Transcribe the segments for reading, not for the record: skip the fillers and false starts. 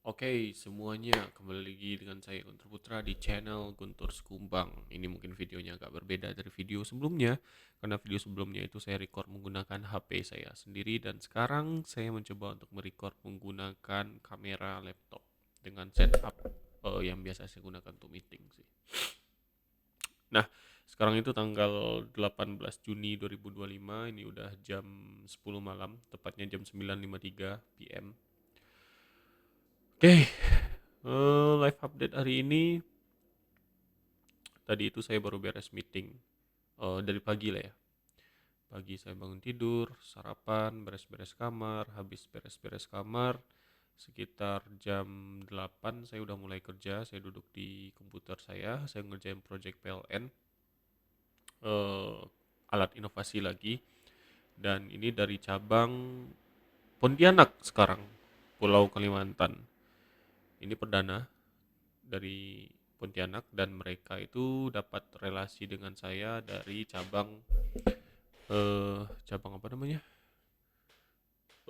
Oke, semuanya kembali lagi dengan saya Guntur Putra di channel Guntur Sekumbang. Ini mungkin videonya agak berbeda dari video sebelumnya, karena video sebelumnya itu saya record menggunakan HP saya sendiri dan sekarang saya mencoba untuk merecord menggunakan kamera laptop dengan setup yang biasa saya gunakan untuk meeting sih. Nah, sekarang itu tanggal 18 Juni 2025, ini udah jam 10 malam, tepatnya jam 9.53 PM. Oke, live update hari ini. Tadi itu saya baru beres meeting dari pagi lah ya. Pagi saya bangun tidur, sarapan, beres-beres kamar, habis beres-beres kamar sekitar jam 8 saya udah mulai kerja. Saya duduk di komputer saya ngerjain project PLN, alat inovasi lagi, dan ini dari cabang Pontianak sekarang, Pulau Kalimantan. Ini perdana dari Pontianak dan mereka itu dapat relasi dengan saya dari cabang apa namanya,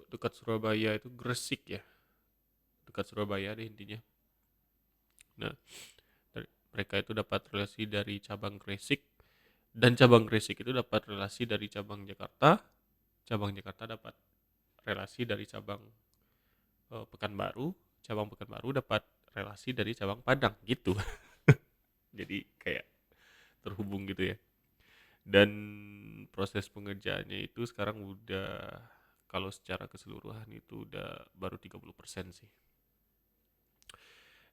dekat Surabaya itu Gresik ya, dekat Surabaya deh intinya. Nah, mereka itu dapat relasi dari cabang Gresik dan cabang Gresik itu dapat relasi dari cabang Jakarta dapat relasi dari cabang Pekanbaru, cabang Pekanbaru dapat relasi dari cabang Padang gitu. Jadi kayak terhubung gitu ya. Dan proses pengerjaannya itu sekarang udah, kalau secara keseluruhan itu udah baru 30% sih.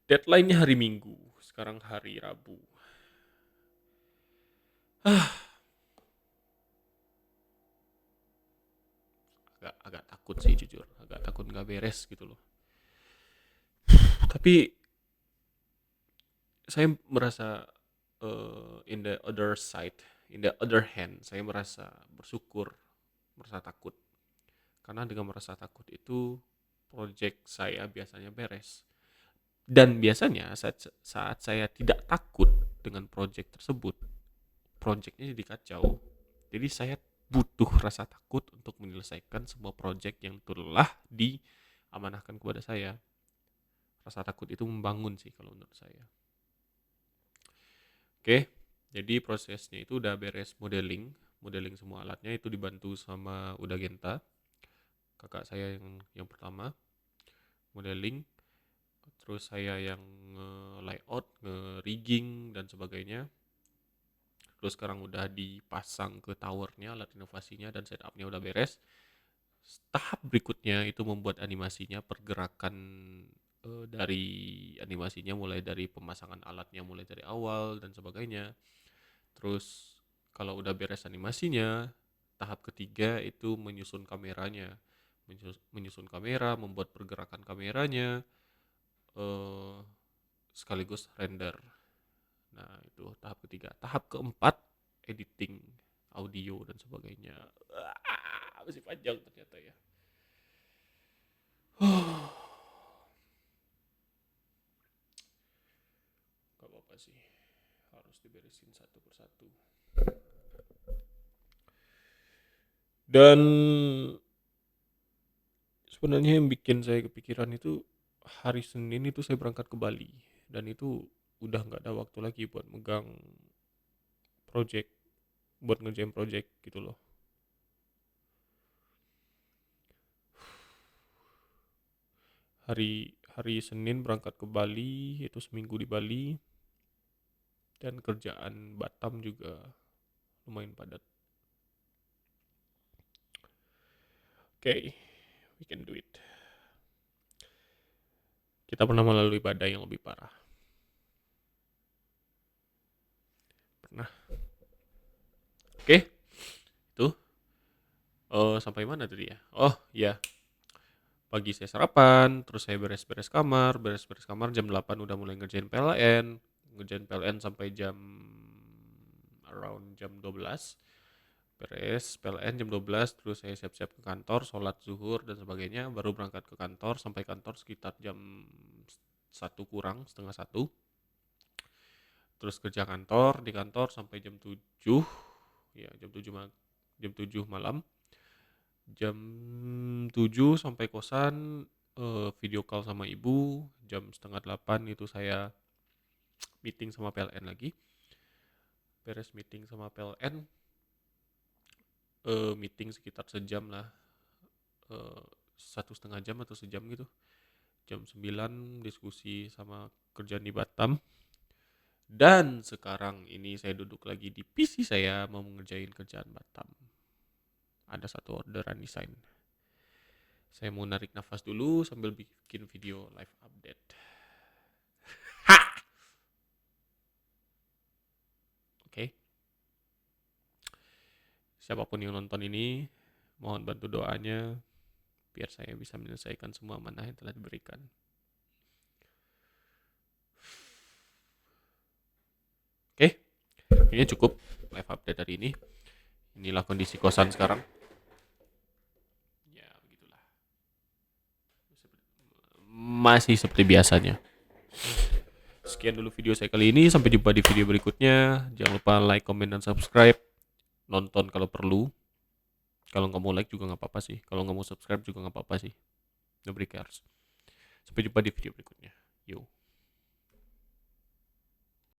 Deadline-nya hari Minggu, sekarang hari Rabu. Agak takut sih jujur, agak takut nggak beres gitu loh. Tapi saya merasa, in the other hand, saya merasa bersyukur, merasa takut. Karena dengan merasa takut itu project saya biasanya beres. Dan biasanya saat saya tidak takut dengan project tersebut, projectnya jadi kacau. Jadi saya butuh rasa takut untuk menyelesaikan semua project yang telah diamanahkan kepada saya. Rasa takut itu membangun sih kalau menurut saya. Oke, jadi prosesnya itu udah beres modeling semua alatnya itu dibantu sama Uda Genta, kakak saya yang pertama modeling, terus saya yang layout, rigging dan sebagainya. Terus sekarang udah dipasang ke towernya alat inovasinya dan setupnya udah beres. Tahap berikutnya itu membuat animasinya, pergerakan dari animasinya, mulai dari pemasangan alatnya mulai dari awal dan sebagainya. Terus kalau udah beres animasinya, tahap ketiga itu menyusun kameranya, menyusun kamera, membuat pergerakan kameranya, eh, sekaligus render. Nah, itu tahap ketiga. Tahap keempat, editing audio dan sebagainya. Masih panjang ternyata ya. Gak apa-apa sih. Harus diberesin satu persatu. Dan sebenarnya yang bikin saya kepikiran itu hari Senin itu saya berangkat ke Bali. Dan itu udah nggak ada waktu lagi buat megang project, buat ngerjain project gitu loh. Hari Senin berangkat ke Bali, itu seminggu di Bali, dan kerjaan Batam juga lumayan padat. Oke, we can do it. Kita pernah melalui badai yang lebih parah. Pernah. Oke, itu sampai mana tadi ya? Oh ya, pagi saya sarapan, terus saya beres-beres kamar jam 8 udah mulai ngerjain PLN sampai around jam 12. Beres PLN jam 12, terus saya siap-siap ke kantor, sholat zuhur dan sebagainya, baru berangkat ke kantor, sampai kantor sekitar jam 1 kurang, setengah 1. Terus kerja kantor, di kantor sampai jam 7, ya jam 7 malam. Jam 7 sampai kosan, video call sama ibu. Jam 7:30 itu saya meeting sama PLN lagi. Beres meeting sama PLN, meeting sekitar sejam lah, 1,5 jam atau sejam gitu. Jam 9 diskusi sama kerjaan di Batam. Dan sekarang ini saya duduk lagi di PC saya mau mengerjain kerjaan Batam. Ada satu orderan desain. Saya mau narik nafas dulu sambil bikin video live update. Ha! Oke. Siapapun yang nonton ini, mohon bantu doanya biar saya bisa menyelesaikan semua amanah yang telah diberikan. Oke, ini cukup live update hari ini. Inilah kondisi kosan sekarang. Ya, begitulah. Masih seperti biasanya. Sekian dulu video saya kali ini. Sampai jumpa di video berikutnya. Jangan lupa like, comment, dan subscribe. Nonton kalau perlu. Kalau nggak mau like juga nggak apa-apa sih. Kalau nggak mau subscribe juga nggak apa-apa sih. Nobody cares. Sampai jumpa di video berikutnya. Yo.